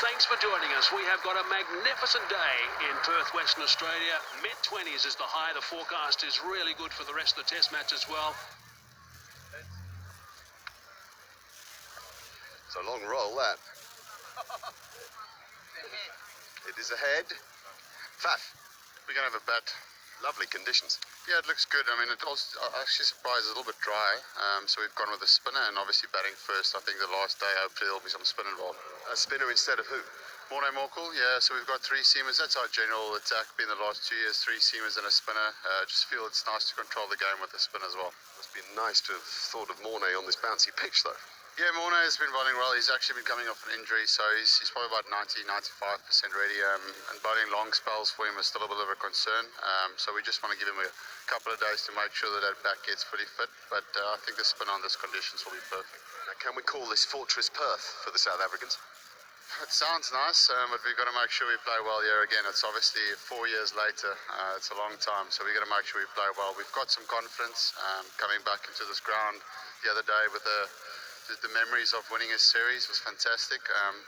thanks for joining us. We have got a magnificent day in Perth, Western Australia. Mid-20s is the high. The forecast is really good for the rest of the test match as well. It's a long roll, that. It is ahead. Faf. We're going to have a bat. Lovely conditions. Yeah, it looks good. I mean, it was actually surprised, a little bit dry. So we've gone with a spinner and obviously batting first. I think the last day, hopefully there'll be some spin involved. A spinner instead of who? Morne Morkel, yeah. So we've got three seamers. That's our general attack been the last 2 years. Three seamers and a spinner. Just feel it's nice to control the game with a spin as well. Must be nice to have thought of Morne on this bouncy pitch, though. Yeah, Morne has been bowling well. He's actually been coming off an injury, so he's probably about 90-95% ready. And bowling long spells for him is still a bit of a concern. So we just want to give him a couple of days to make sure that back gets pretty fit. But I think the spin on this conditions will be perfect. Now, can we call this Fortress Perth for the South Africans? It sounds nice, but we've got to make sure we play well here again. It's obviously 4 years later. It's a long time, so we've got to make sure we play well. We've got some confidence coming back into this ground the other day with the memories of winning a series was fantastic.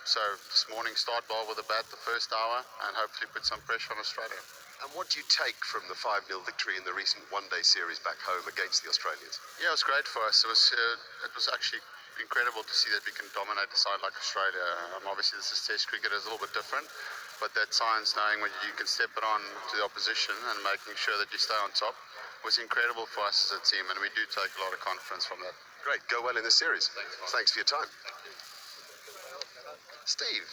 So this morning, start ball with a bat the first hour and hopefully put some pressure on Australia. And what do you take from the 5-0 victory in the recent one-day series back home against the Australians? Yeah, it was great for us. It was actually incredible to see that we can dominate a side like Australia. Obviously, this is Test cricket, is a little bit different, but that science, knowing when you can step it on to the opposition and making sure that you stay on top, was incredible for us as a team, and we do take a lot of confidence from that. Great, go well in this series. Thanks for your time. Steve,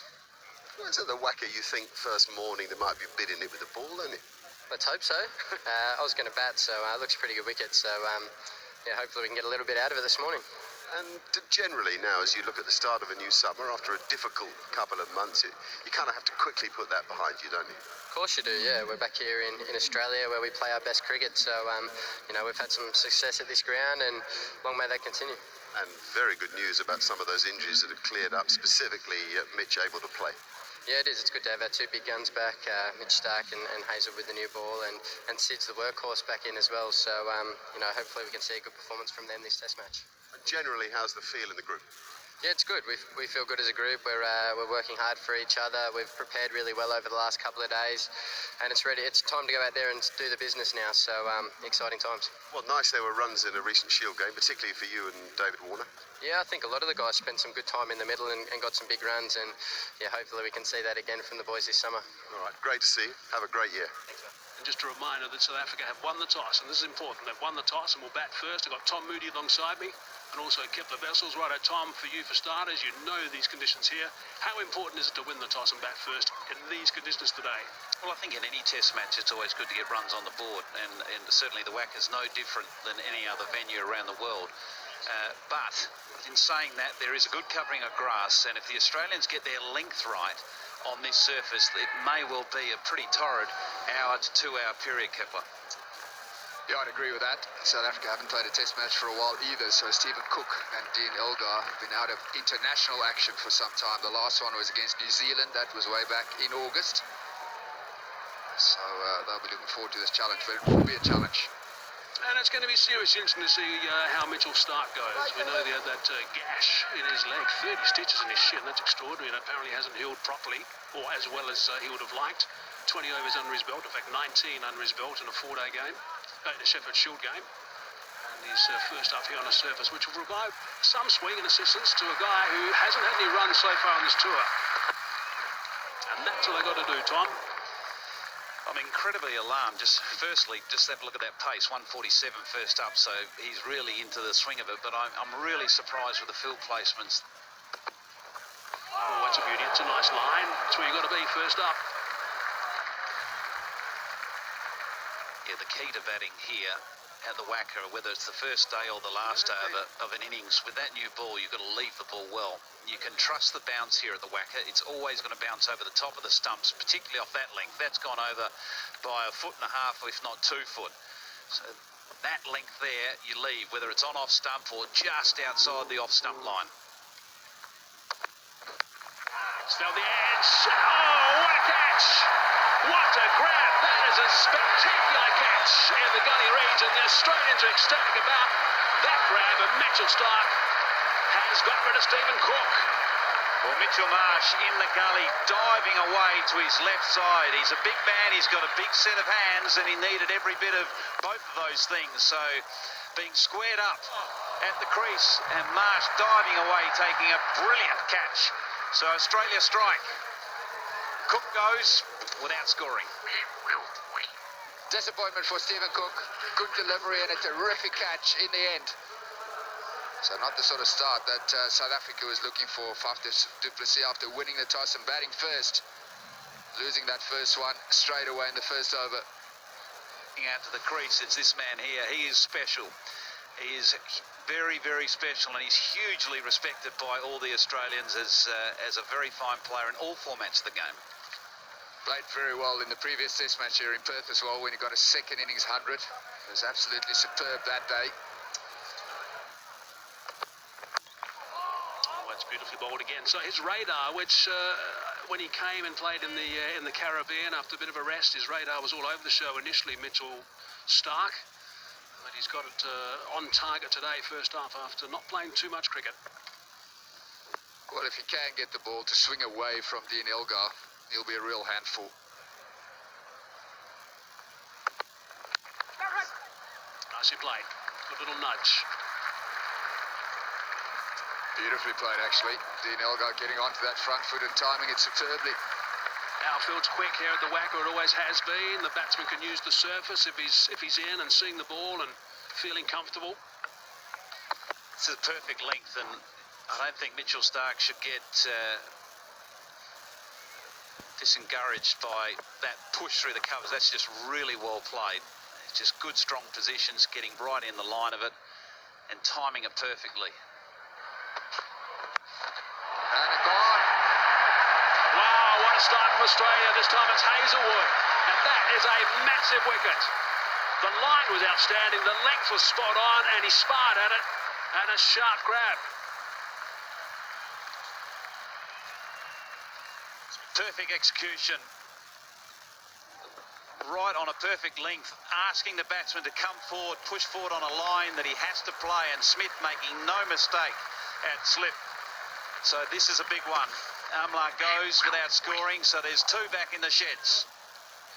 where's the whacker you think first morning there might be a bit in it with the ball, don't it? Let's hope so. I was going to bat, so it looks a pretty good wicket, so yeah, hopefully we can get a little bit out of it this morning. And generally now, as you look at the start of a new summer, after a difficult couple of months, you kind of have to quickly put that behind you, don't you? Of course you do, yeah. We're back here in Australia where we play our best cricket, so you know, we've had some success at this ground, and long may that continue. And very good news about some of those injuries that have cleared up, specifically Mitch able to play. Yeah, it is. It's good to have our two big guns back, Mitch Stark and Hazel with the new ball, and Sid's the workhorse back in as well. So, you know, hopefully we can see a good performance from them this test match. And generally, how's the feel in the group? Yeah, it's good. We feel good as a group. We're working hard for each other. We've prepared really well over the last couple of days, and it's ready. It's time to go out there and do the business now. So exciting times. Well, nice there were runs in a recent Shield game, particularly for you and David Warner. Yeah, I think a lot of the guys spent some good time in the middle and got some big runs, and yeah, hopefully we can see that again from the boys this summer. All right, great to see you. Have a great year. Thanks, man. And just a reminder that South Africa have won the toss, and this is important. They've won the toss and will bat first. I've got Tom Moody alongside me, and also Kepler Vessels. Righto, Tom, for you for starters, you know these conditions here. How important is it to win the toss and bat first in these conditions today? Well, I think in any test match it's always good to get runs on the board, and certainly the WAC is no different than any other venue around the world. But in saying that, there is a good covering of grass, and if the Australians get their length right on this surface, it may well be a pretty torrid hour to 2 hour period, Kepler. Yeah, I'd agree with that. South Africa haven't played a test match for a while either, so Stephen Cook and Dean Elgar have been out of international action for some time. The last one was against New Zealand. That was way back in August. So they'll be looking forward to this challenge, but it will be a challenge. And it's going to be seriously interesting to see how Mitchell Stark goes. We know he had that gash in his leg, 30 stitches in his shin. That's extraordinary, and apparently hasn't healed properly, or as well as he would have liked. 20 overs under his belt, in fact 19 under his belt in a 4-day game, in a Sheffield Shield game. And he's first up here on the surface, which will provide some swing and assistance to a guy who hasn't had any runs so far on this tour. And that's what they got to do, Tom. I'm incredibly alarmed. Firstly, just have a look at that pace, 147 first up, so he's really into the swing of it, but I'm really surprised with the field placements. Oh, that's a beauty. It's a nice line. That's where you've got to be first up. Yeah, the key to batting here at the WACA, whether it's the first day or the last day of an innings, with that new ball, you've got to leave the ball well. You can trust the bounce here at the WACA. It's always going to bounce over the top of the stumps, particularly off that length. That's gone over by 1.5 foot, if not 2 foot. So that length there, you leave, whether it's on off stump or just outside the off stump line. Still the edge. Oh, what a catch! What a grab! That is a spectacular catch in the gully region. The Australians are ecstatic about that grab, and Mitchell Stark has got rid of Stephen Cook. Well, Mitchell Marsh in the gully, diving away to his left side. He's a big man, he's got a big set of hands, and he needed every bit of both of those things. So being squared up at the crease, and Marsh diving away, taking a brilliant catch. So Australia strike. Cook goes without scoring. Disappointment for Stephen Cook. Good delivery and a terrific catch in the end. So not the sort of start that South Africa was looking for. Faf du Plessis after winning the toss and batting first. Losing that first one straight away in the first over. Out to the crease, it's this man here. He is special. He is very, very special, and he's hugely respected by all the Australians as a very fine player in all formats of the game. Played very well in the previous test match here in Perth as well when he got a second innings 100. It was absolutely superb that day. It's beautifully bowled again. So his radar, which when he came and played in the Caribbean after a bit of a rest, his radar was all over the show initially. Mitchell Starc, but he's got it on target today, first half, after not playing too much cricket. Well, if he can get the ball to swing away from Dean Elgar, he'll be a real handful. Nicely played. Good little nudge. Beautifully played, actually. Dean Elgar getting onto that front foot and timing it superbly. Outfield's quick here at the Wacker, it always has been. The batsman can use the surface if he's in and seeing the ball and feeling comfortable. It's a perfect length, and I don't think Mitchell Starc should get discouraged by that push through the covers. That's just really well played. It's just good, strong positions, getting right in the line of it and timing it perfectly. Wow, what a start from Australia. This time it's Hazelwood, and that is a massive wicket. The line was outstanding, the length was spot on, and he sparred at it, and a sharp grab. Perfect execution. Right on a perfect length, asking the batsman to come forward, push forward on a line that he has to play, and Smith making no mistake at slip. So this is a big one. Amla goes without scoring, so there's two back in the sheds.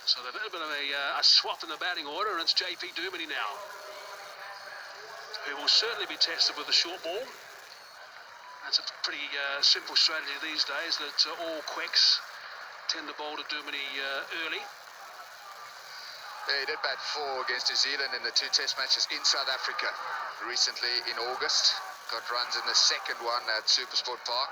So a little bit of a swap in the batting order, and it's JP Duminy now, who will certainly be tested with the short ball. That's a pretty simple strategy these days, that all quicks tend to bowl to Duminy early. Yeah, he did bat 4 against New Zealand in the 2 test matches in South Africa recently in August. Got runs in the second one at Supersport Park.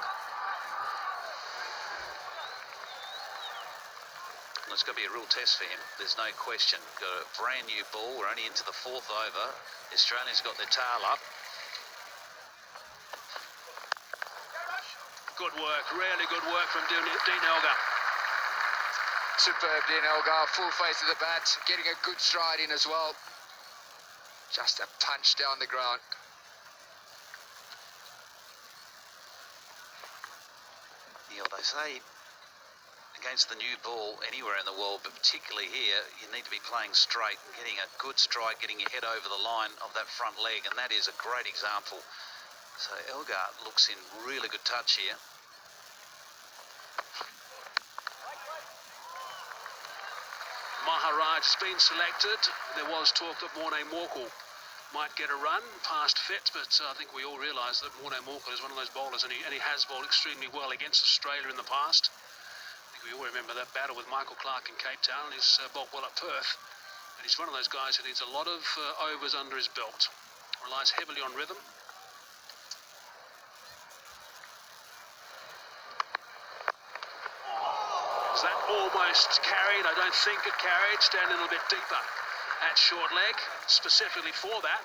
It's going to be a real test for him, there's no question. Got a brand new ball, we're only into the 4th over. The Australians got their tail up. Good work, really good work from Dean Elgar. Superb Dean Elgar, full face of the bat, getting a good stride in as well. Just a punch down the ground. Neil, they say against the new ball anywhere in the world, but particularly here, you need to be playing straight and getting a good strike, getting your head over the line of that front leg, and that is a great example. So Elgar looks in really good touch here. Maharaj has been selected. There was talk that Morne Morkel might get a run past fit, but I think we all realise that Morne Morkel is one of those bowlers, and he has bowled extremely well against Australia in the past. I think we all remember that battle with Michael Clarke in Cape Town. He's bowled well at Perth, but he's one of those guys who needs a lot of overs under his belt. Relies heavily on rhythm. Is that almost carried? I don't think it carried. Standing a little bit deeper at short leg, specifically for that.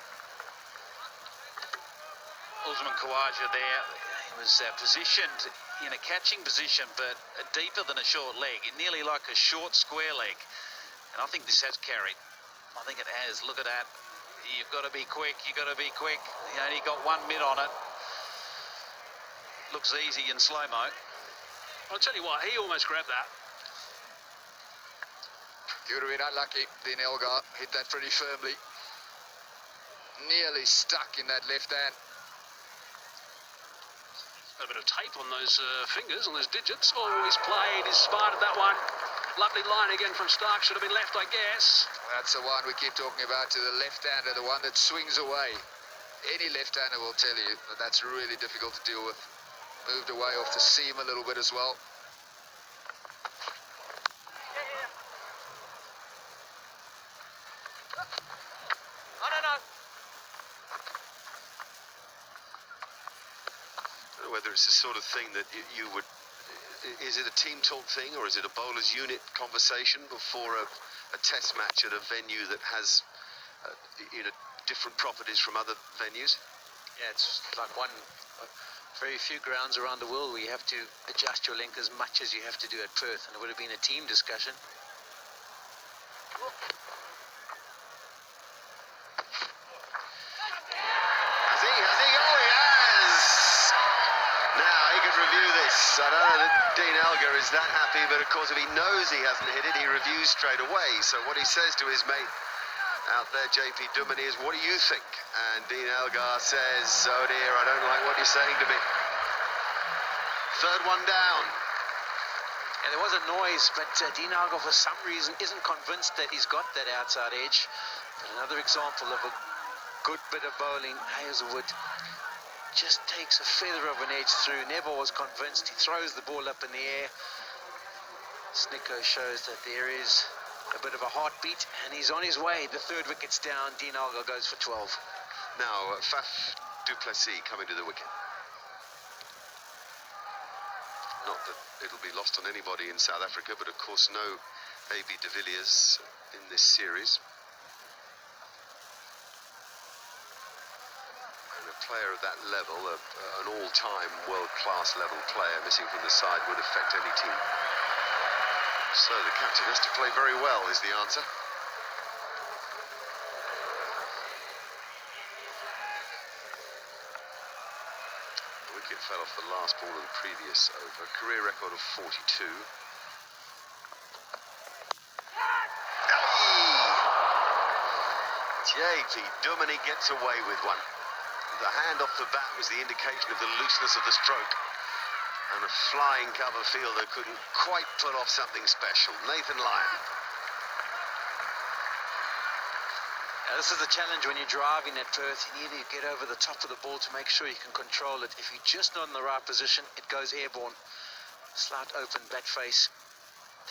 Usman Khawaja there, he was positioned in a catching position, but deeper than a short leg, nearly like a short square leg. And I think this has carried. I think it has. Look at that. You've got to be quick. You've got to be quick. He only got 1 mid on it. Looks easy in slow-mo. I'll tell you what, he almost grabbed that. He would have been unlucky. Dean Elgar hit that pretty firmly. Nearly stuck in that left hand. A bit of tape on those fingers, on those digits. Oh, he's played, he's spotted that one. Lovely line again from Stark, should have been left, I guess. That's the one we keep talking about, to the left-hander, the one that swings away. Any left-hander will tell you that that's really difficult to deal with. Moved away off the seam a little bit as well. I don't know whether it's the sort of thing that you would... Is it a team talk thing, or is it a bowler's unit conversation before a test match at a venue that has different properties from other venues? Yeah, it's like very few grounds around the world where you have to adjust your length as much as you have to do at Perth, and it would have been a team discussion. Has he? Oh, he has! Now, he could review this. I don't know that Dean Elgar is that happy, but of course, if he knows he hasn't hit it, he reviews straight away. So what he says to his mate out there, JP Duminy, is, what do you think? And Dean Elgar says, oh dear, I don't like what you're saying to me. Third one down. And there was a noise, but Dean Elgar, for some reason, isn't convinced that he's got that outside edge. Another example of a good bit of bowling. Hazelwood just takes a feather of an edge through. Never was convinced. He throws the ball up in the air. Snicko shows that there is a bit of a heartbeat, and he's on his way. The third wicket's down. Dean Elgar goes for 12. Now, Faf du Plessis coming to the wicket. Not that it'll be lost on anybody in South Africa, but of course no A.B. de Villiers in this series. And a player of that level, an all-time world-class level player missing from the side, would affect any team. So the captain has to play very well, is the answer. The wicket fell off the last ball of the previous over. Career record of 42. JP Duminy gets away with one. The hand off the bat was the indication of the looseness of the stroke. And a flying cover fielder couldn't quite pull off something special. Nathan Lyon. Now, this is the challenge when you're driving at Perth. You need to get over the top of the ball to make sure you can control it. If you're just not in the right position, it goes airborne. Slight open bat face.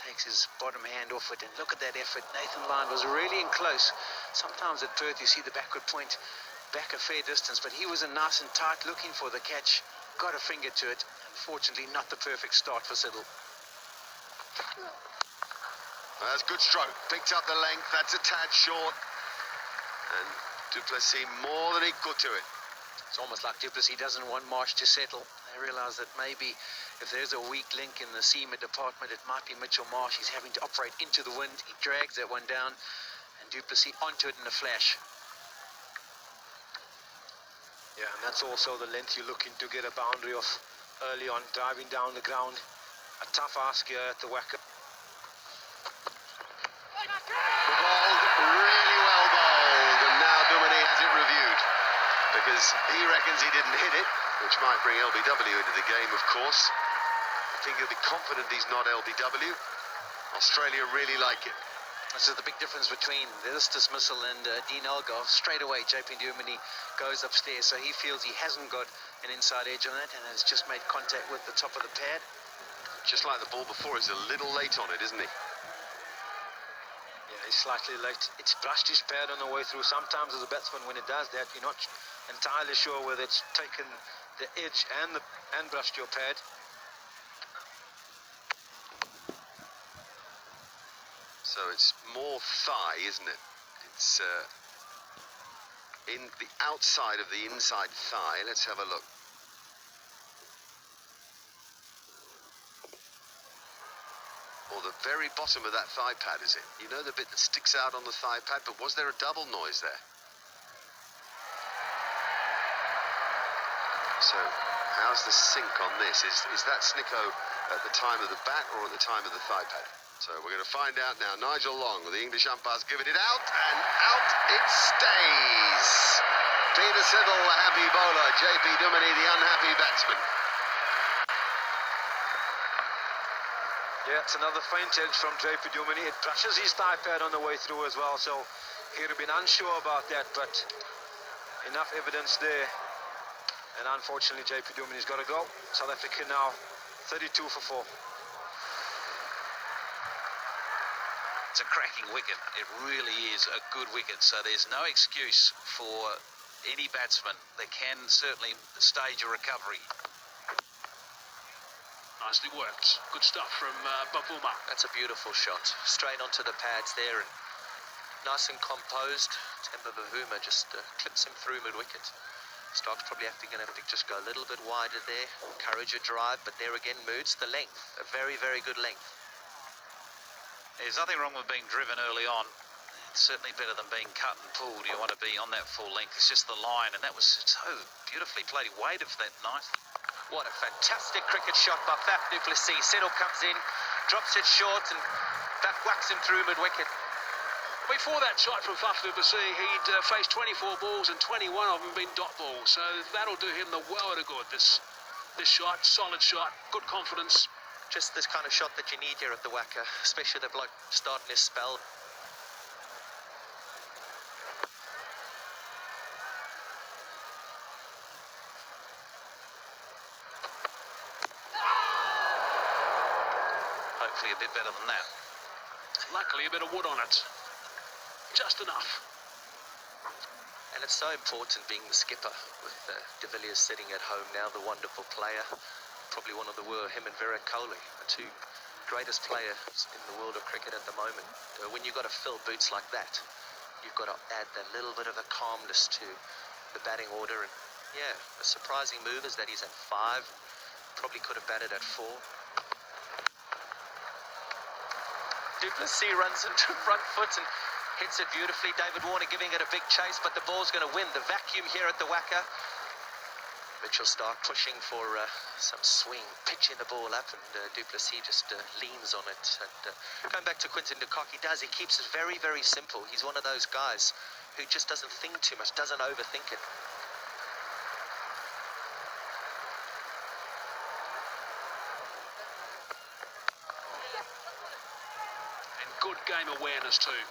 Takes his bottom hand off it, and look at that effort. Nathan Lyon was really in close. Sometimes at Perth you see the backward point back a fair distance, but he was in nice and tight looking for the catch. Got a finger to it. Unfortunately, not the perfect start for Siddle. That's good stroke. Picked up the length. That's a tad short. And du Plessis more than equal to it. It's almost like du Plessis doesn't want Marsh to settle. They realise that maybe if there's a weak link in the seamer department, it might be Mitchell Marsh. He's having to operate into the wind. He drags that one down, and du Plessis onto it in a flash. Yeah, and that's also the length you're looking to get a boundary of early on, diving down the ground. A tough ask here at the Wacker. Bowled, really well bowled, and now Duminy has it reviewed because he reckons he didn't hit it, which might bring LBW into the game, of course. I think he'll be confident he's not LBW. Australia really like it. This is the big difference between this dismissal and Dean Elgar. Straight away, JP Duminy goes upstairs, so he feels he hasn't got an inside edge on it and has just made contact with the top of the pad. Just like the ball before, he's a little late on it, isn't he? Yeah, he's slightly late. It's brushed his pad on the way through. Sometimes as a batsman, when it does that, you're not entirely sure whether it's taken the edge and brushed your pad. So it's more thigh, isn't it? It's in the outside of the inside thigh. Let's have a look. Or the very bottom of that thigh pad, is it? You know the bit that sticks out on the thigh pad, but was there a double noise there? So how's the sink on this? Is that Snicko at the time of the bat or at the time of the thigh pad? So we're going to find out now. Nigel Long, the English umpire's giving it out, and out it stays. Peter Siddle, the happy bowler. JP Duminy, the unhappy batsman. Yeah, it's another feint edge from JP Duminy. It brushes his thigh pad on the way through as well, so he'd have been unsure about that, but enough evidence there. And unfortunately, JP Duminy's got to go. South Africa now 32 for 4. It's a cracking wicket. It really is a good wicket, so there's no excuse for any batsman. They can certainly stage a recovery. Nicely worked. Good stuff from Bavuma. That's a beautiful shot. Straight onto the pads there, and nice and composed. Temba Bavuma just clips him through mid-wicket. Stark's probably going to have to just go a little bit wider there, encourage a drive, but there again moods the length. A very, very good length. There's nothing wrong with being driven early on. It's certainly better than being cut and pulled. You want to be on that full length. It's just the line, and that was so beautifully played. He waited for that nice. What a fantastic cricket shot by Faf du Plessis. Settle comes in, drops it short, and Faf whacks him through mid-wicket. Before that shot from Faf du Plessis, he'd faced 24 balls and 21 of them been dot balls. So that'll do him the world of good. This shot, solid shot, good confidence. Just this kind of shot that you need here at the Wacker, especially the bloke starting his spell. Hopefully a bit better than that. Luckily, a bit of wood on it. Just enough. And it's so important being the skipper with de Villiers sitting at home now, the wonderful player. Probably one of the world, him and Kohli, the two greatest players in the world of cricket at the moment. When you've got to fill boots like that, you've got to add that little bit of a calmness to the batting order. And yeah, a surprising move is that he's at 5. Probably could have batted at 4. Du Plessis runs into front foot and hits it beautifully. David Warner giving it a big chase, but the ball's going to win the vacuum here at the Wacker. Mitchell Stark pushing for some swing, pitching the ball up, and Du Plessis just leans on it. And going back to Quinton de Kock, he keeps it very, very simple. He's one of those guys who just doesn't think too much, doesn't overthink it. And good game awareness too.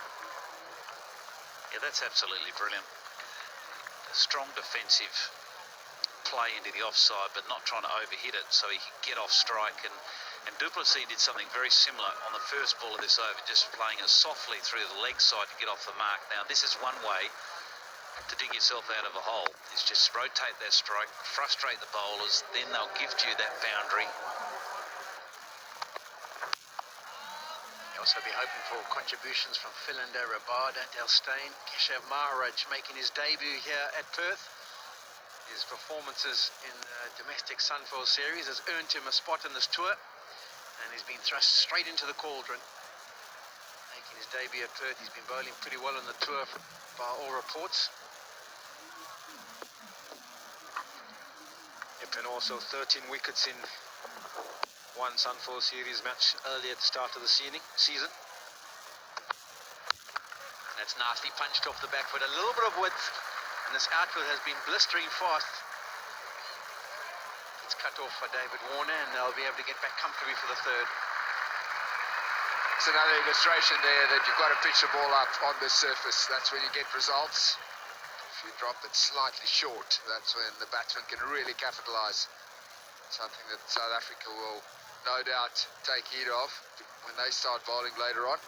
Yeah, that's absolutely brilliant. A strong defensive play into the offside, but not trying to overhit it so he can get off strike. And du Plessis did something very similar on the first ball of this over, just playing it softly through the leg side to get off the mark. Now, this is one way to dig yourself out of a hole, is just rotate that strike, frustrate the bowlers, then they'll gift you that boundary. You'll also be hoping for contributions from Philander, Rabada, Delstein, Keshav Maharaj making his debut here at Perth. His performances in the domestic Sunfold series has earned him a spot on this tour, and he's been thrust straight into the cauldron. Making his debut at Perth, he's been bowling pretty well on the tour by all reports. Yep, and also 13 wickets in one Sunfold series match earlier at the start of the season. That's nicely punched off the back foot, a little bit of width. And this outfield has been blistering fast. It's cut off for David Warner, and they'll be able to get back comfortably for the third. It's another illustration there that you've got to pitch the ball up on the surface. That's when you get results. If you drop it slightly short, that's when the batsman can really capitalise. Something that South Africa will no doubt take heed of when they start bowling later on.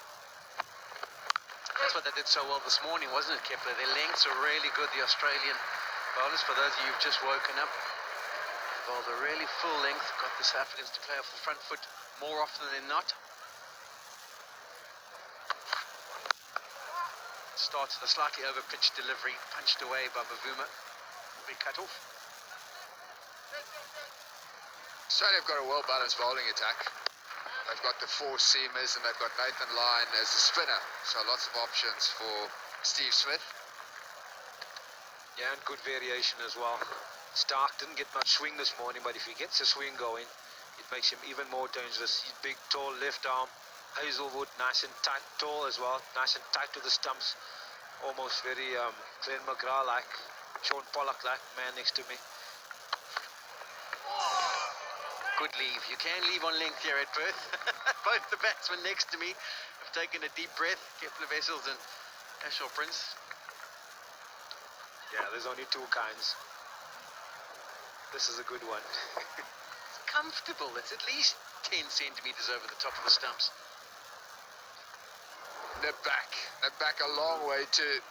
That's what they did so well this morning, wasn't it, Kepler? Their lengths are really good, the Australian bowlers. For those of you who've just woken up, they bowled a really full length, got the South Africans to play off the front foot more often than not. Starts with a slightly over-pitched delivery, punched away by Bavuma. Big cut off. Australia have got a well-balanced bowling attack. They've got the 4 seamers and they've got Nathan Lyon as a spinner. So lots of options for Steve Smith. Yeah, and good variation as well. Stark didn't get much swing this morning, but if he gets a swing going, it makes him even more dangerous. He's big, tall, left arm. Hazelwood, nice and tight, tall as well. Nice and tight to the stumps. Almost very Glenn McGrath-like, Sean Pollock-like man next to me. could leave. You can leave on length here at Perth. Both the batsmen next to me have taken a deep breath. Kepler Wessels and Ashwell Prince. Yeah, there's only two kinds. This is a good one. It's comfortable. It's at least 10 centimeters over the top of the stumps. They're back a long way too.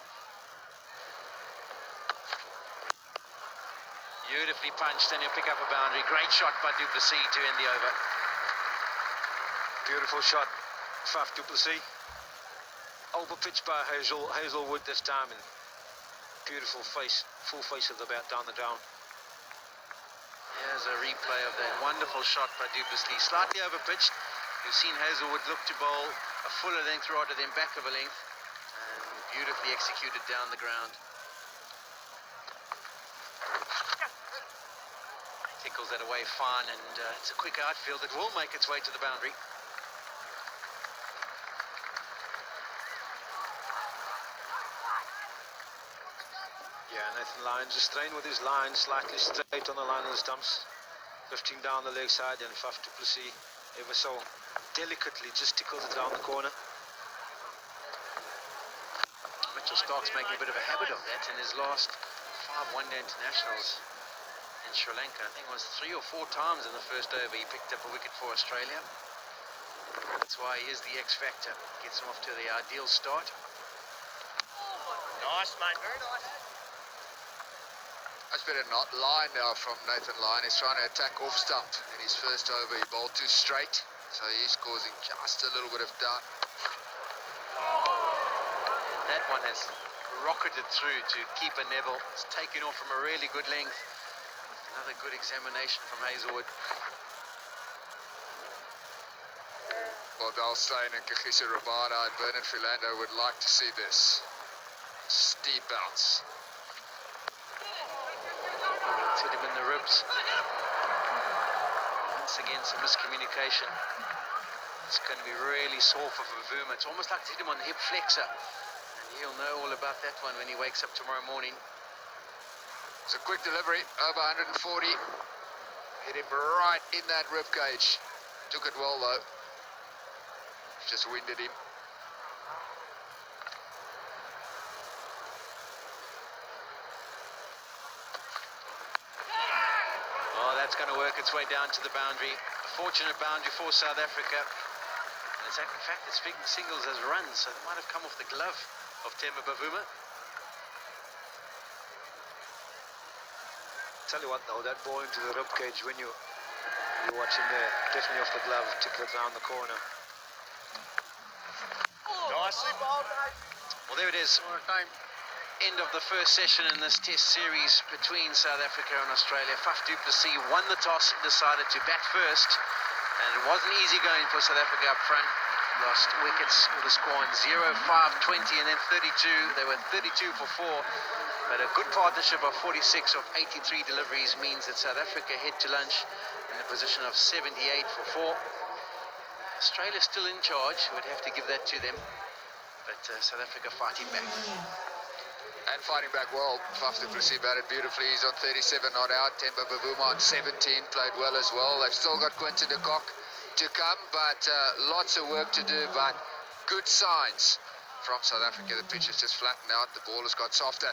Beautifully punched, and he'll pick up a boundary. Great shot by Du Plessis to end the over. Beautiful shot, Faf du Plessis. Over pitch by Hazelwood this time, and beautiful face, full face of the bat down the down. Here's a replay of that wonderful shot by Du Plessis. Slightly over pitched. You've seen Hazelwood look to bowl a fuller length rather than back of a length, and beautifully executed down the ground. Tickles that away fine, and it's a quick outfield that will make its way to the boundary. Yeah, Nathan Lyons just staying with his line slightly straight on the line of the stumps, lifting down the leg side, and Faf du Plessis ever so delicately just tickles it down the corner. Mitchell Stark's making a bit of a habit of that in his last 5 one-day internationals in Sri Lanka. I think it was 3 or 4 times in the first over he picked up a wicket for Australia. That's why he is the X factor. Gets him off to the ideal start. Nice, mate. Very nice. Much better not line now from Nathan Lyon. He's trying to attack off stump. In his first over, he bowled too straight, so he's causing just a little bit of doubt. That one has rocketed through to keeper Neville. It's taken off from a really good length. Another good examination from Hazelwood. Well, Dalstein and Kagiso Rabada and Bernard Philando would like to see this. Steep bounce. It's hit him in the ribs. Once again, some miscommunication. It's going to be really sore for Vavuma. It's almost like it's hit him on the hip flexor. And he'll know all about that one when he wakes up tomorrow morning. It's a quick delivery, over 140. Hit him right in that rib cage. Took it well though. Just winded him. Oh, that's going to work its way down to the boundary. A fortunate boundary for South Africa. And it's in fact, it's speaking singles as runs, so they might have come off the glove of Temba Bavuma. Tell you what though, that ball into the rib cage, when you watch him there, definitely off the glove, tickle it down the corner. Nicely bowled, mate. Well, there it is. End of the first session in this test series between South Africa and Australia. Faf du Plessis won the toss, decided to bat first, and it wasn't easy going for South Africa up front. Lost wickets with a score on 0, 5, 20, and then 32. They were 32 for 4. But a good partnership of 46 of 83 deliveries means that South Africa head to lunch in a position of 78 for 4. Australia still in charge. We'd have to give that to them. But South Africa fighting back. And fighting back well. Faf du Plessis batted beautifully. He's on 37 not out. Temba Bavuma on 17 played well as well. They've still got Quinton de Kock to come, but lots of work to do. But good signs from South Africa. The pitch has just flattened out. The ball has got softer.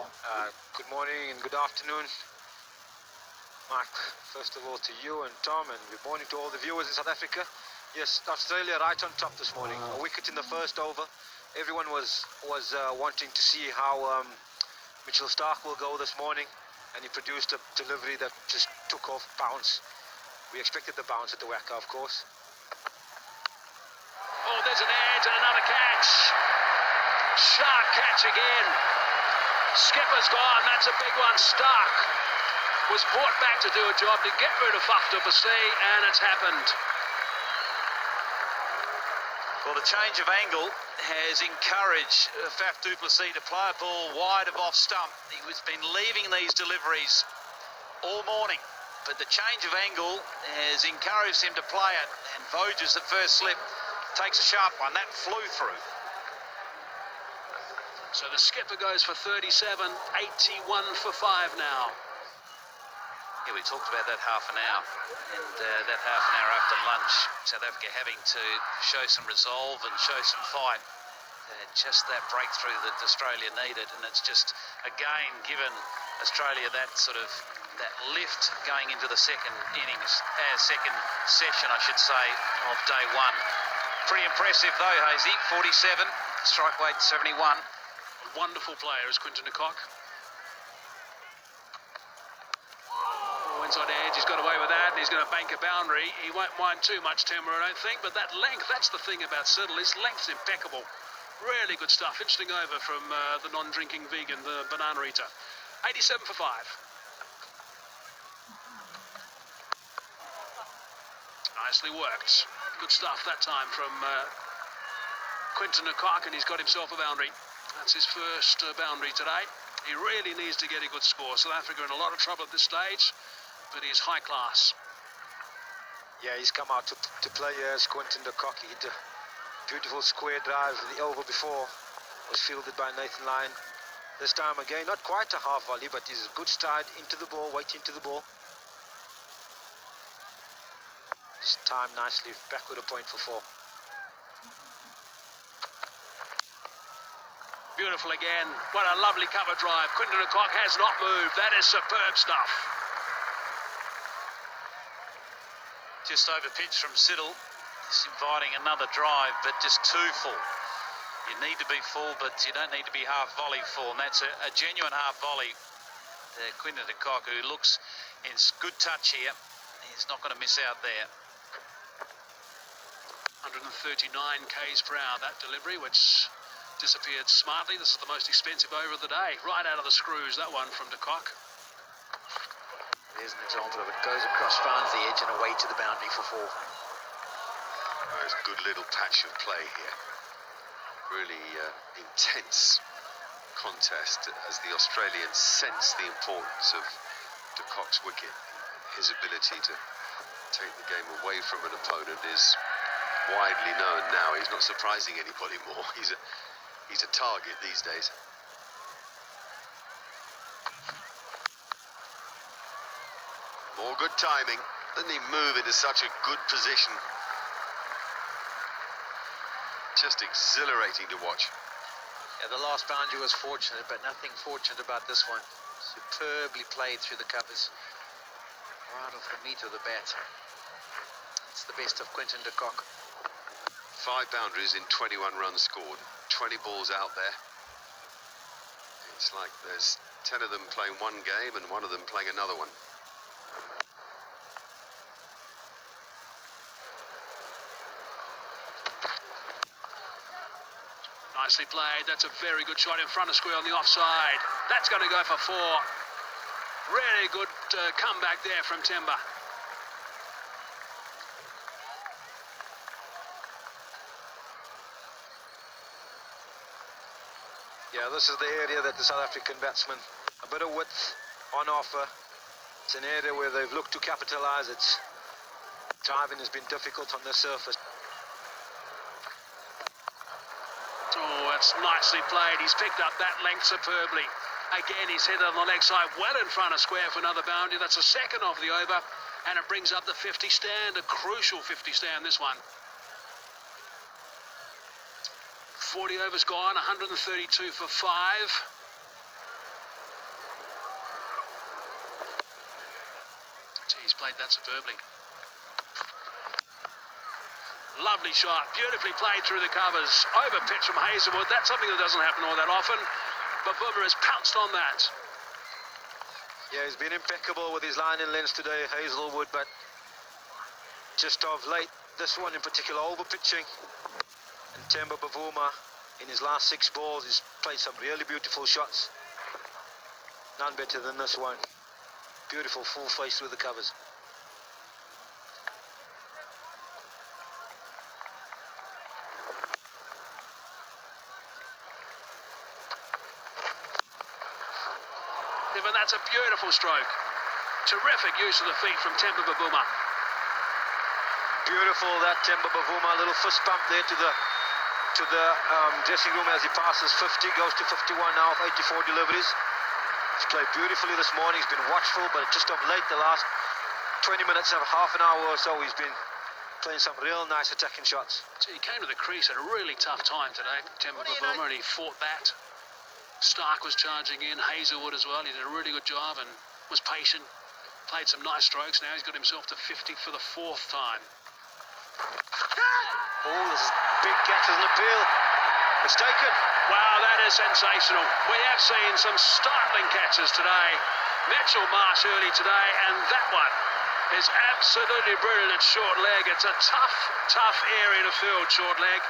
Good morning and good afternoon, Mark. First of all to you and Tom, and good morning to all the viewers in South Africa. Yes, Australia right on top this morning. A wicket in the first over. Everyone was wanting to see how Mitchell Starc will go this morning, and he produced a delivery that just took off, bounce. We expected the bounce at the Wacker, of course. Oh, there's an edge and another catch. Sharp catch again. Skipper's gone, that's a big one. Starc was brought back to do a job to get rid of Faf du Plessis, and it's happened. Well, the change of angle has encouraged Faf du Plessis to play a ball wide of off stump. He has been leaving these deliveries all morning, but the change of angle has encouraged him to play it, and Voges at first slip takes a sharp one. That flew through. So the skipper goes for 37, 81 for 5 now. Yeah, we talked about that half an hour, and that half an hour after lunch, South Africa having to show some resolve and show some fight. Just that breakthrough that Australia needed, and it's just, again, given Australia that sort of that lift going into the second innings, second session, I should say, of day one. Pretty impressive though, Hazy. 47, strike weight 71. Wonderful player is Quinton de Kock. Oh, inside edge, he's got away with that, and he's going to bank a boundary. He won't mind too much, Timber, I don't think, but that length, that's the thing about Siddle. His length's impeccable. Really good stuff. Interesting over from the non-drinking vegan, the banana eater. 87 for 5. Nicely worked. Good stuff that time from Quinton de Kock, and he's got himself a boundary. That's his first boundary today. He really needs to get a good score. South Africa in a lot of trouble at this stage, but he is high class. Yeah, he's come out to play as Quinton de Kock. He hit a beautiful square drive. The over before was fielded by Nathan Lyon. This time again, not quite a half volley, but he's a good stride into the ball, waiting to the ball. Just timed nicely, back with a point for 4. Beautiful again. What a lovely cover drive. Quinton de Kock has not moved. That is superb stuff. Just over pitch from Siddle. It's inviting another drive, but just too full. You need to be full, but you don't need to be half volley full, and that's a genuine half volley. Quinton de Kock, who looks in good touch here, he's not going to miss out there. 139 k's per hour, that delivery, which disappeared smartly. This is the most expensive over of the day. Right out of the screws, that one from de Kock. There's an example of it. Goes across, finds the edge and away to the boundary for 4. There's a good little patch of play here. Really intense contest as the Australians sense the importance of de Kock's wicket. His ability to take the game away from an opponent is widely known now. He's not surprising anybody more. He's a target these days. More good timing. Doesn't he move into such a good position? Just exhilarating to watch. Yeah, the last boundary was fortunate, but nothing fortunate about this one. Superbly played through the covers. Right off the meat of the bat. It's the best of Quinton de Kock. 5 boundaries in 21 runs scored. 20 balls out there. It's like there's 10 of them playing one game and 1 of them playing another one. Nicely played. That's a very good shot in front of square on the offside. That's going to go for 4. Really good comeback there from Timber. Yeah, this is the area that the South African batsmen, a bit of width on offer. It's an area where they've looked to capitalize. Its driving has been difficult on the surface. Oh, that's nicely played. He's picked up that length superbly. Again, he's hit it on the leg side, well in front of square for another boundary. That's the second of the over, and it brings up the 50 stand, a crucial 50 stand, this one. 40 overs gone, 132 for 5. he's played that superbly. Lovely shot, beautifully played through the covers. Over pitch from Hazelwood. That's something that doesn't happen all that often. But Boomer has pounced on that. Yeah, he's been impeccable with his line and length today, Hazelwood, but just of late, this one in particular, over pitching. And Temba Bavuma, in his last 6 balls, he's played some really beautiful shots. None better than this one. Beautiful full face through the covers. And that's a beautiful stroke. Terrific use of the feet from Temba Bavuma. Beautiful, that Temba Bavuma, a little fist bump there to the dressing room as he passes 50, goes to 51 now of 84 deliveries. He's played beautifully this morning. He's been watchful, but just of late, the last 20 minutes, half an hour or so, he's been playing some real nice attacking shots. So he came to the crease at a really tough time today, Temba Bavuma, and he fought that. Stark was charging in, Hazelwood as well. He did a really good job and was patient. Played some nice strokes. Now he's got himself to 50 for the 4th time. Oh, this is big catch as an appeal. It's taken. Wow, that is sensational. We have seen some startling catches today. Mitchell Marsh early today, and that one is absolutely brilliant at short leg. It's a tough area to field, short leg.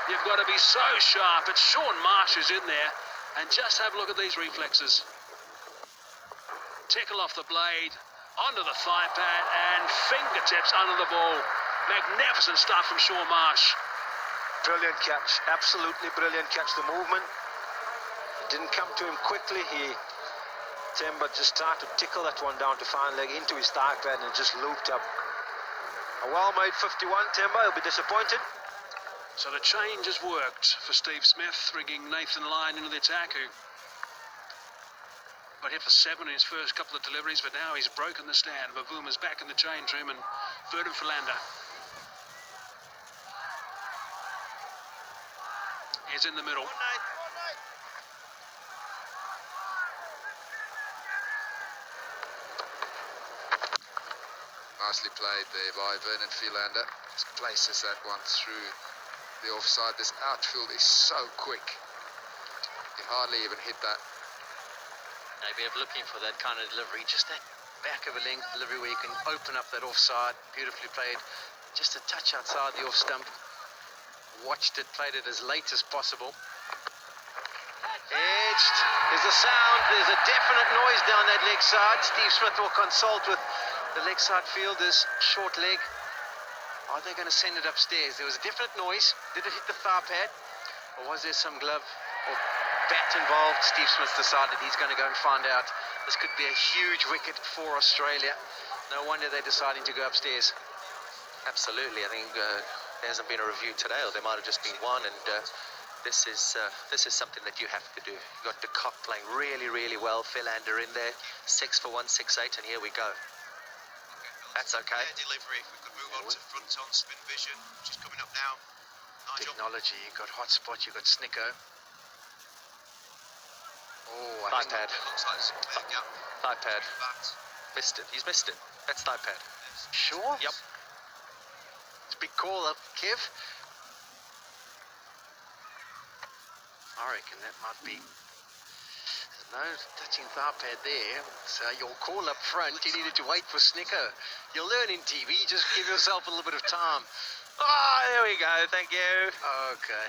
You've got to be so sharp. It's Sean Marsh who's in there. And just have a look at these reflexes. Tickle off the blade, onto the thigh pad, and fingertips under the ball. Magnificent stuff from Sean Marsh. Brilliant catch, absolutely brilliant catch. The movement, it didn't come to him quickly. Temba just started to tickle that one down to fine leg into his thigh pad and just looped up. A well-made 51, Temba. He'll be disappointed. So the change has worked for Steve Smith, bringing Nathan Lyon into the attack, who got hit for 7 in his first couple of deliveries, but now he's broken the stand. Bavuma's back in the change room, and Vernon Philander is in the middle. Nicely played there by Vernon Philander. Just places that one through the offside. This outfield is so quick. You hardly even hit that. Maybe I'm looking for that kind of delivery, just that back of a length delivery where you can open up that offside. Beautifully played, just a touch outside the off stump. Watched it, played it as late as possible. Edged. There's a sound. There's a definite noise down that leg side. Steve Smith will consult with the leg side fielders. Short leg. Are they going to send it upstairs? There was a definite noise. Did it hit the thigh pad? Or was there some glove or bat involved? Steve Smith decided he's going to go and find out. This could be a huge wicket for Australia. No wonder they're deciding to go upstairs. Absolutely. I think there hasn't been a review today, or there might have just been one, and this is something that you have to do. You've got de Kock playing really, really well. Philander in there, 6 for 168, and here we go. That's okay. Delivery. If we could move on to front on spin vision, which is coming up now. Nigel. Technology, you've got hotspot, you've got Snicko. Oh, Thigh pad. It looks like it's a clear gap. Thigh pad. Bat. Missed it. He's missed it. That's thigh pad. Sure? Yep. It's a big call up, Kev. I reckon that might be. There's no touching thigh pad there. So your call up front, you needed to wait for Snicko. You'll learn in TV, just give yourself a little bit of time. Oh, there we go. Thank you. Okay.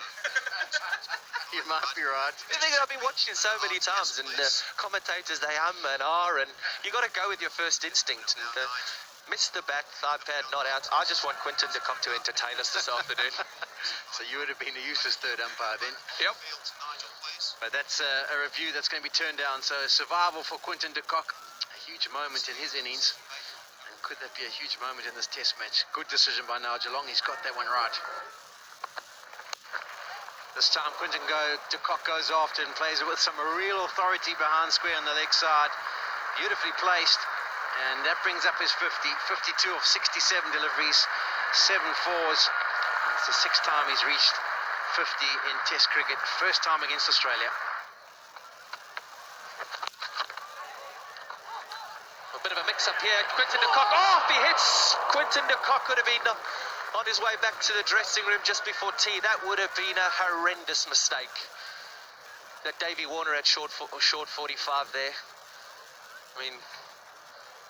You might be right. The thing I've been watching so many times, and commentators, they and are, and you got to go with your first instinct. And missed the bat, thigh pad, not out. I just want Quinton de Kock to entertain us this afternoon. So you would have been a useless third umpire then. Yep. But that's a review that's going to be turned down. So survival for Quinton de Kock, a huge moment in his innings. And could that be a huge moment in this test match? Good decision by Nigel Long. He's got that one right. This time Quinton de Kock goes after and plays it with some real authority behind square on the leg side. Beautifully placed. And that brings up his 50. 52 of 67 deliveries, 7 fours. And it's the 6th time he's reached 50 in Test cricket. First time against Australia. Bit of a mix-up here. Quinton de Kock. Oh, if he hits, Quinton de Kock could have been on his way back to the dressing room just before tea. That would have been a horrendous mistake. That Davey Warner at short 45 there. I mean,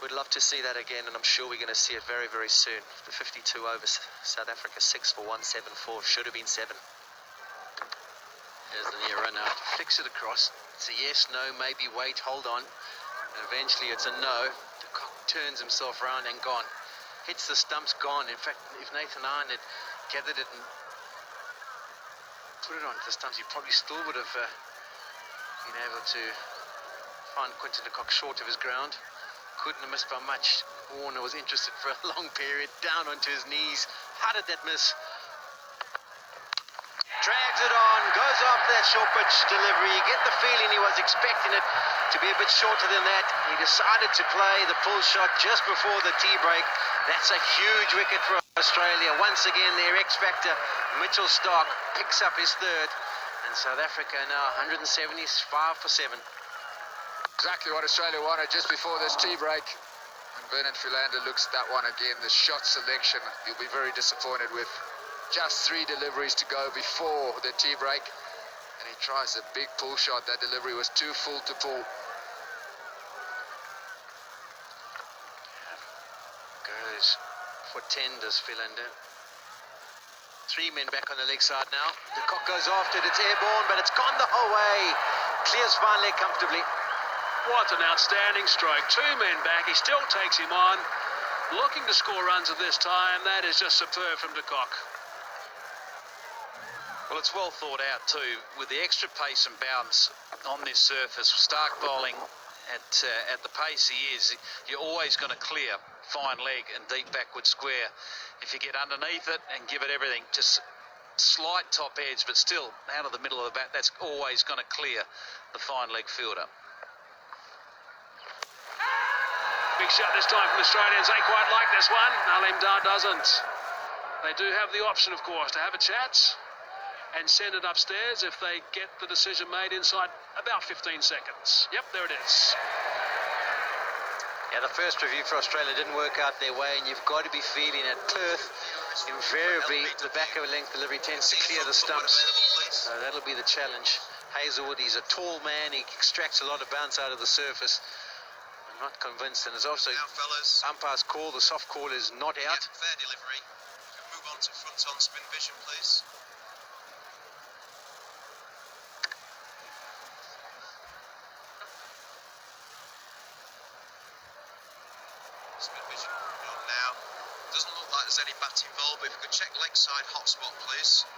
we'd love to see that again, and I'm sure we're going to see it very, very soon. The 52 overs, South Africa 6 for 174. Should have been 7. There's the near run out. Flicks it across. It's a yes, no, maybe wait, hold on. And eventually it's a no. De Kock turns himself around and gone. Hits the stumps, gone. In fact, if Nathan Iron had gathered it and put it onto the stumps, he probably still would have been able to find Quinton de Kock short of his ground. Couldn't have missed by much. Warner was interested for a long period, down onto his knees. How did that miss? Drags it on, goes after that short pitch delivery. You get the feeling he was expecting it to be a bit shorter than that. He decided to play the pull shot just before the tea break. That's a huge wicket for Australia. Once again, their X-factor, Mitchell Starc, picks up his third. And South Africa now 175 for 7. Exactly what Australia wanted just before this tea break. And Bernard Philander looks at that one again. The shot selection, you'll be very disappointed with. Just 3 deliveries to go before the tea break. And he tries a big pull shot. That delivery was too full to pull. Goes for 10, does Philander. 3 men back on the leg side now. De Kock goes after it. It's airborne, but it's gone the whole way. Clears fine leg comfortably. What an outstanding stroke. 2 men back. He still takes him on. Looking to score runs at this time. That is just superb from De Kock. Well, it's well thought out too, with the extra pace and bounce on this surface. Stark bowling at the pace he is, you're always going to clear fine leg and deep backward square. If you get underneath it and give it everything, just slight top edge, but still out of the middle of the bat, that's always going to clear the fine leg fielder. Big shot this time from the Australians. They quite like this one. Alim Dar doesn't. They do have the option, of course, to have a chat and send it upstairs if they get the decision made inside about 15 seconds. Yep, there it is. Yeah, the first review for Australia didn't work out their way, and you've got to be feeling at Perth, invariably the back of a length delivery tends to clear the stumps. So that'll be the challenge. Hazelwood, he's a tall man, he extracts a lot of bounce out of the surface. I'm not convinced, and there's also umpire's call, the soft call is not out. Yep, fair delivery. We can move on to front on spin vision, please. Spin vision on now. Doesn't look like there's any bat involved, but if we could check leg side hotspot, please.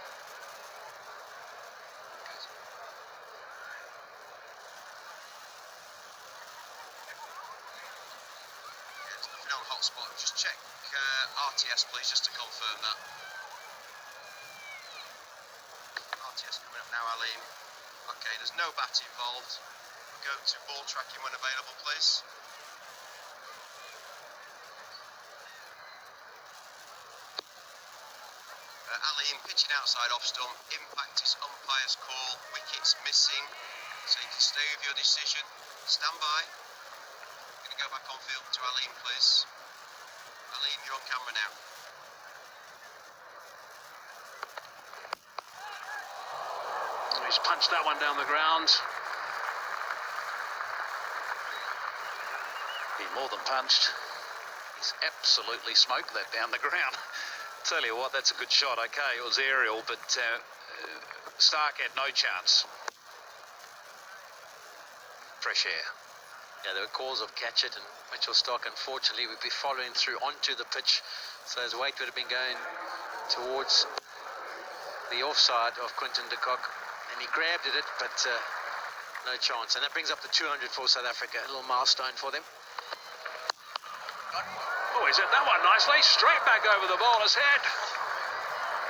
There's nothing on hotspot. Just check RTS, please, just to confirm that. RTS coming up now, Alim. Okay, there's no bat involved. We'll go to ball tracking when available, please. Alim pitching outside off stump. Impact is umpire's call. Wickets missing. So you can stay with your decision. Stand by. Going to go back on field to Alim, please. Alim, you're on camera now. He's punched that one down the ground. He more than punched. He's absolutely smoked that down the ground. Tell you what, that's a good shot. Okay, it was aerial, but Stark had no chance. Fresh air. Yeah, there were calls of catch it, and Mitchell Starc, unfortunately, would be following through onto the pitch, so his weight would have been going towards the offside of Quinton de Kock, and he grabbed at it, but no chance. And that brings up the 200 for South Africa, a little milestone for them. Oh, he's hit that one nicely. Straight back over the bowler's head.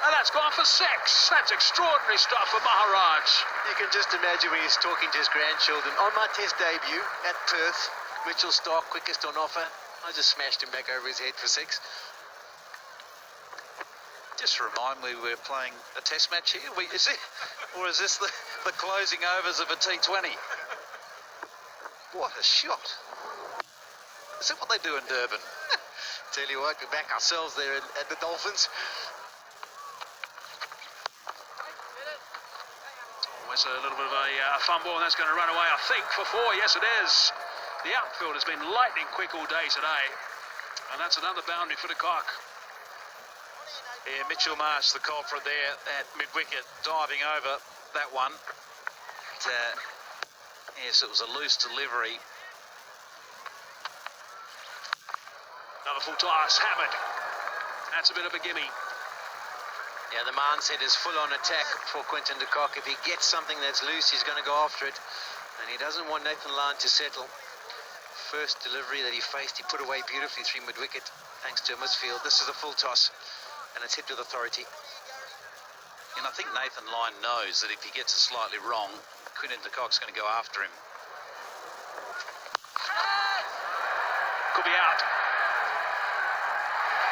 And that's gone for 6. That's extraordinary stuff for Maharaj. You can just imagine when he's talking to his grandchildren. On my test debut at Perth, Mitchell Starc, quickest on offer. I just smashed him back over his head for 6. Just remind me we're playing a test match here. Is it, or is this the closing overs of a T20? What a shot. Is that what they do in Durban? Tell you what, we back ourselves there at the Dolphins. Almost a little bit of a fumble, and that's going to run away, I think, for 4. Yes, it is. The outfield has been lightning quick all day today, and that's another boundary for the Cock. Yeah, Mitchell Marsh, the culprit there at mid-wicket, diving over that one. Yes, it was a loose delivery. Another full toss, hammered. That's a bit of a gimme. Yeah, the mindset is full on attack for Quinton de Kock. If he gets something that's loose, he's going to go after it. And he doesn't want Nathan Lyon to settle. First delivery that he faced, he put away beautifully 3 mid-wicket, thanks to a misfield. This is a full toss, and it's hit with authority. And I think Nathan Lyon knows that if he gets it slightly wrong, Quinton de Kock's going to go after him. Could be out.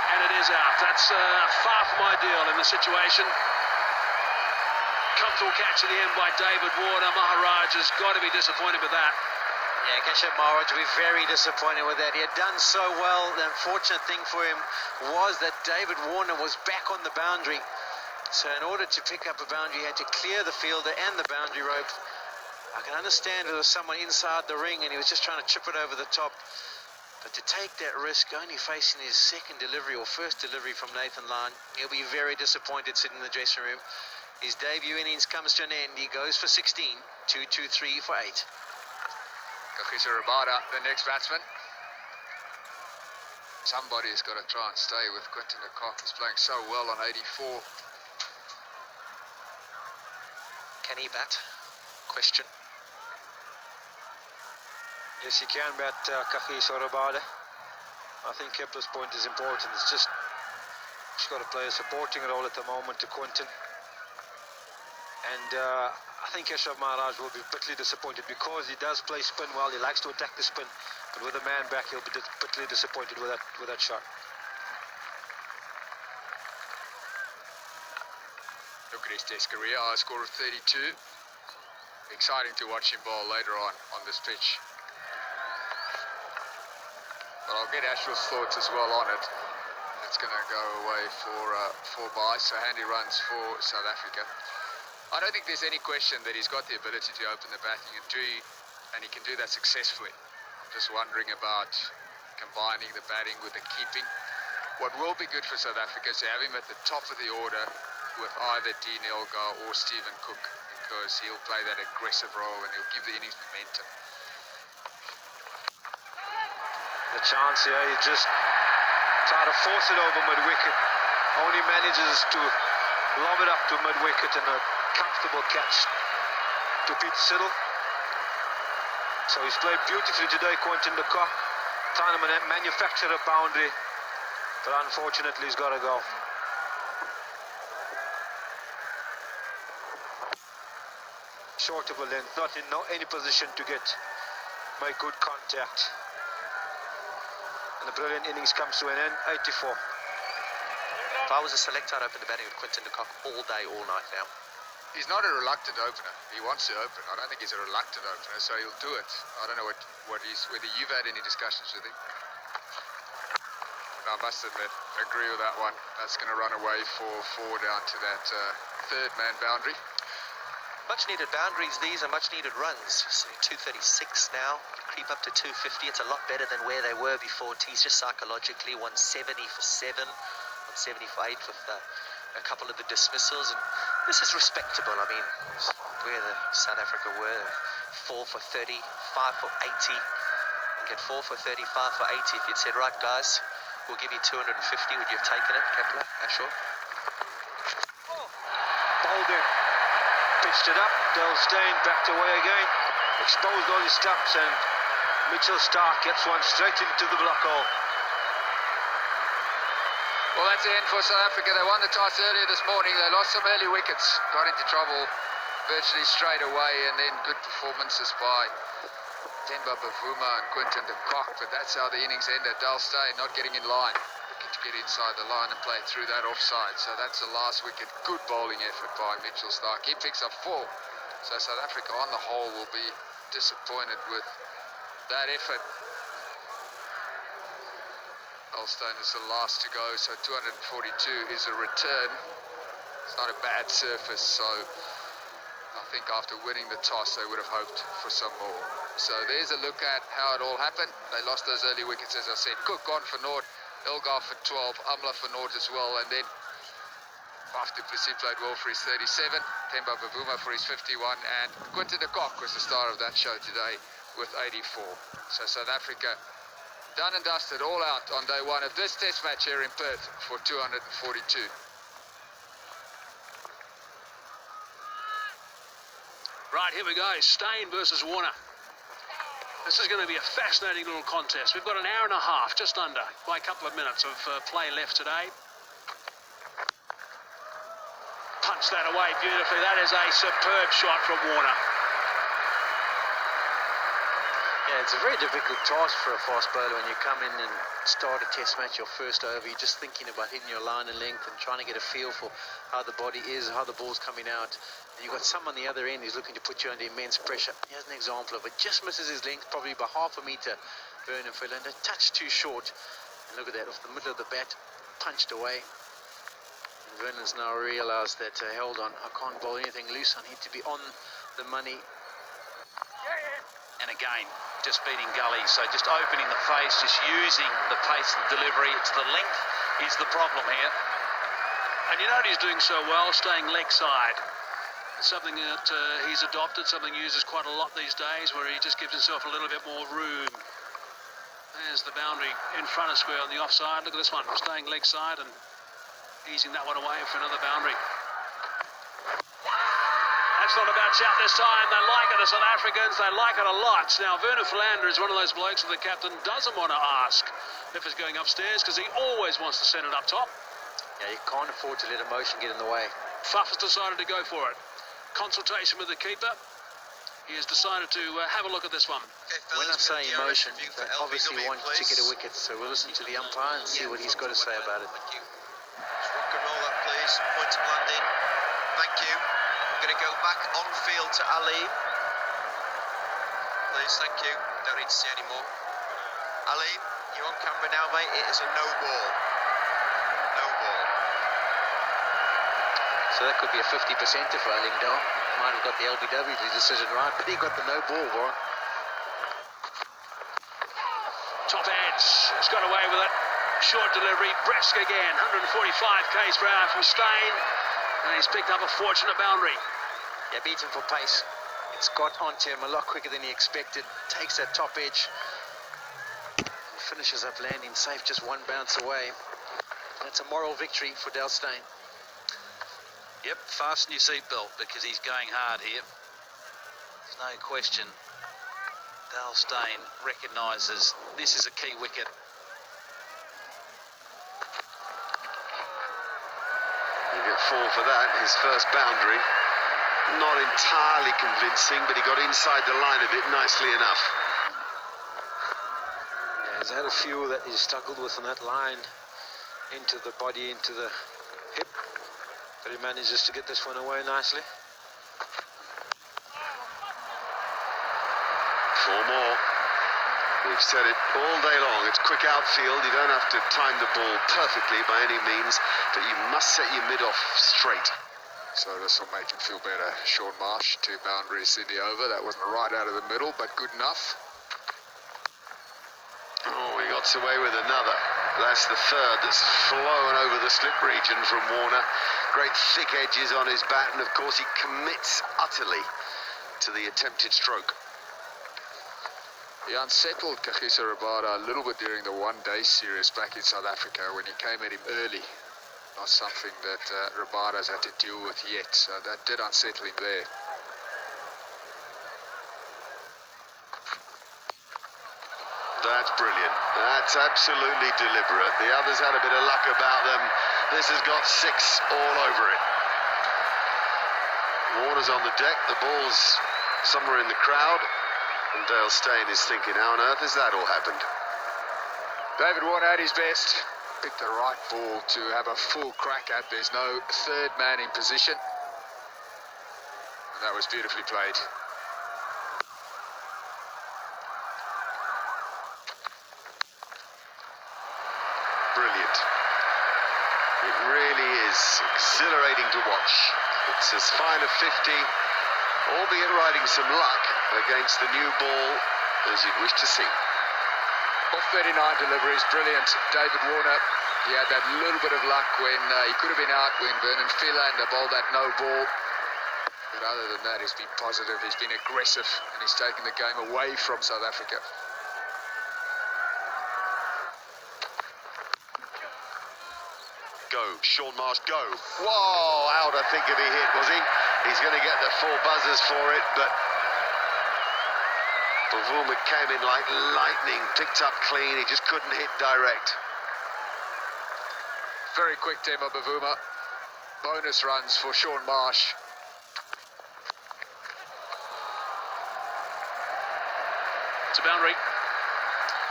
And it is out. That's far from ideal in the situation. Comfortable catch at the end by David Warner. Maharaj has got to be disappointed with that. Yeah, Keshav Maharaj will be very disappointed with that. He had done so well. The unfortunate thing for him was that David Warner was back on the boundary. So in order to pick up a boundary, he had to clear the fielder and the boundary rope. I can understand if there was someone inside the ring and he was just trying to chip it over the top. But to take that risk, only facing his second delivery or first delivery from Nathan Lyon, he'll be very disappointed sitting in the dressing room. His debut innings comes to an end. He goes for 16, 2, 2, 3 for 8. Kagiso Rabada, the next batsman. Somebody's got to try and stay with Quinton de Kock. He's playing so well on 84. Can he bat? Question. Yes, he can bat Kagiso Rabada. I think Kepler's point is important. It's just he's got to play a supporting role at the moment to Quinton. And I think Keshav Maharaj will be bitterly disappointed because he does play spin well. He likes to attack the spin, but with a man back, he'll be bitterly disappointed with that shot. Look at his test career, high score of 32. Exciting to watch him bowl later on this pitch. But I'll get Ashwell's thoughts as well on it. It's going to go away for 4 byes, so handy runs for South Africa. I don't think there's any question that he's got the ability to open the batting and he can do that successfully. I'm just wondering about combining the batting with the keeping. What will be good for South Africa is to have him at the top of the order with either Dean Elgar or Stephen Cook, because he'll play that aggressive role and he'll give the innings momentum. The chance here, he just tried to force it over mid-wicket. Only manages to lob it up to mid-wicket and a comfortable catch to Pete Siddle. So he's played beautifully today, Quinton de Kock, trying to manufacture a boundary, but unfortunately he's got to go. Short of a length, not in any position to make good contact. And the brilliant innings comes to an end, 84. If I was a selector, I'd open the batting with Quinton de Kock all day, all night now. He's not a reluctant opener. He wants to open. I don't think he's a reluctant opener, so he'll do it. I don't know whether you've had any discussions with him. I must admit, agree with that one. That's going to run away for 4 down to that third man boundary. Much needed boundaries, these are much needed runs. So 236 now, creep up to 250. It's a lot better than where they were before. Tees just psychologically 170 for 7, 170 for 8 with a couple of the dismissals. And this is respectable. I mean, where the South Africa were, 4 for 30, 5 for 80. You get 4 for 30, 5 for 80. If you'd said, right guys, we'll give you 250, would you have taken it, Kepler, Ashore? Bowled in. Pitched it up, Dale Steyn backed away again, exposed all his stumps, and Mitchell Starc gets one straight into the block hole. Well, that's the end for South Africa. They won the toss earlier this morning. They lost some early wickets, got into trouble virtually straight away, and then good performances by Temba Bavuma and Quinton de Kock, but that's how the innings ended. Dale Steyn not getting in line, looking to get inside the line and play through that offside. So that's the last wicket. Good bowling effort by Mitchell Starc. He picks up 4. So South Africa on the whole will be disappointed with that effort. Elstone is the last to go, so 242 is a return. It's not a bad surface, so I think after winning the toss, they would have hoped for some more. So there's a look at how it all happened. They lost those early wickets, as I said. Cook gone for naught, Elgar for 12, Amla for naught as well, and then Faf du Plessis played well for his 37, Themba Bavuma for his 51, and Quinton de Kock was the star of that show today with 84. So South Africa done and dusted, all out on day one of this test match here in Perth for 242. Right, here we go. Steyn versus Warner. This is going to be a fascinating little contest. We've got an hour and a half, just under, by a couple of minutes of play left today. Punched that away beautifully. That is a superb shot from Warner. Yeah, it's a very difficult task for a fast bowler when you come in and start a test match, your first over. You're just thinking about hitting your line and length and trying to get a feel for how the body is, how the ball's coming out. And you've got some on the other end who's looking to put you under immense pressure. Here's an example of it. Just misses his length, probably by half a metre, Vernon Philander. A touch too short. And look at that, off the middle of the bat, punched away. And Vernon's now realised that, hold on, I can't bowl anything loose. I need to be on the money. And again, just beating gully, so just opening the face, just using the pace and delivery. It's the length is the problem here. And you know what he's doing so well, staying leg side. It's something that he's adopted, something he uses quite a lot these days, where he just gives himself a little bit more room. There's the boundary in front of square on the offside. Look at this one, staying leg side and easing that one away for another boundary. That's not a bad shout this time. They like it, the South Africans. They like it a lot. Now, Vernon Philander is one of those blokes that the captain doesn't want to ask if it's going upstairs, because he always wants to send it up top. Yeah, you can't afford to let emotion get in the way. Faf has decided to go for it. Consultation with the keeper. He has decided to have a look at this one. Okay, When I fellas, say DRS emotion, review they for obviously LBW, want to please. get a wicket, so we'll listen to the umpire and see what he's got to say about it. Thank you. Just rock and roll that, please. Point of landing. Thank you. We're going to go back on field to Ali. Please, thank you. Don't need to see any more. Ali, you're on camera now, mate. It is a no ball. No ball. So that could be a 50% if Lingdale might have got the LBW decision right, but he got the no ball, Warren. Top edge. He's got away with it. Short delivery. Bresk again. 145 k's per hour from Steyn. And he's picked up a fortunate boundary. Yeah, beats him for pace. It's got onto him a lot quicker than he expected. Takes that top edge. And finishes up landing safe, just one bounce away. That's a moral victory for Dale Steyn. Yep, fasten your seatbelt because he's going hard here. There's no question. Dale Steyn recognises this is a key wicket. You get 4 for that, his first boundary. Not entirely convincing, but he got inside the line of it nicely enough. Yeah, he's had a few that he's struggled with on that line, into the body, into the hip, but he manages to get this one away nicely. 4 more. We've said it all day long. It's quick outfield. You don't have to time the ball perfectly by any means, but you must set your mid-off straight. So this will make him feel better. Sean Marsh, 2 boundaries in the over. That wasn't right out of the middle, but good enough. Oh, he got away with another. That's the third that's flown over the slip region from Warner. Great thick edges on his bat, and of course he commits utterly to the attempted stroke. He unsettled Kagiso Rabada a little bit during the one-day series back in South Africa when he came at him early. Not something that Rabada's had to deal with yet, so that did unsettle him there. That's brilliant. That's absolutely deliberate. The others had a bit of luck about them. This has got 6 all over it. Warner's on the deck. The ball's somewhere in the crowd. And Dale Steyn is thinking, how on earth has that all happened? David Warner at his best. Picked the right ball to have a full crack at. There's no third man in position. And that was beautifully played. brilliant. It really is exhilarating to watch. It's as fine a 50, albeit riding some luck against the new ball, as you'd wish to see. All 39 deliveries, brilliant. David Warner, he had that little bit of luck when he could have been out when Vernon Philander bowled that no ball. But other than that, he's been positive, he's been aggressive, and he's taken the game away from South Africa. Go, Sean Marsh, go. Whoa, out I think if he hit, was he? He's going to get the 4 buzzers for it, but Bavuma came in like lightning, picked up clean, he just couldn't hit direct. Very quick Temba Bavuma. Bonus runs for Sean Marsh. It's a boundary.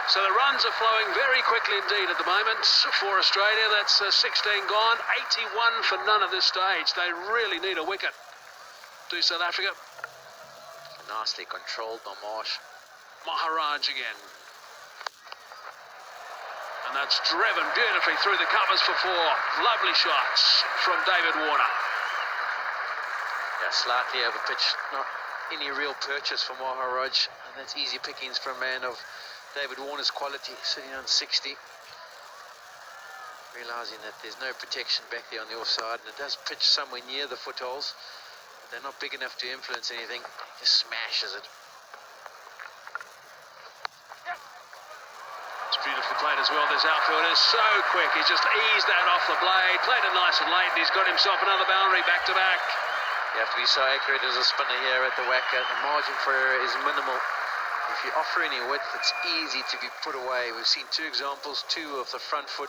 So the runs are flowing very quickly indeed at the moment for Australia. That's 16 gone, 81 for none at this stage. They really need a wicket. Do South Africa. Nicely controlled by Marsh. Maharaj again. And that's driven beautifully through the covers for 4. Lovely shots from David Warner. Yeah, slightly over pitch. Not any real purchase for Maharaj. And that's easy pickings for a man of David Warner's quality, sitting on 60. Realising that there's no protection back there on the offside, and it does pitch somewhere near the footholes. They're not big enough to influence anything. He just smashes it. It's beautifully played as well. This outfielder is so quick. He's just eased that off the blade, played it nice and late, and he's got himself another boundary back to back. You have to be so accurate as a spinner here at the whacker. The margin for error is minimal. If you offer any width, it's easy to be put away. We've seen 2 examples, 2 of the front foot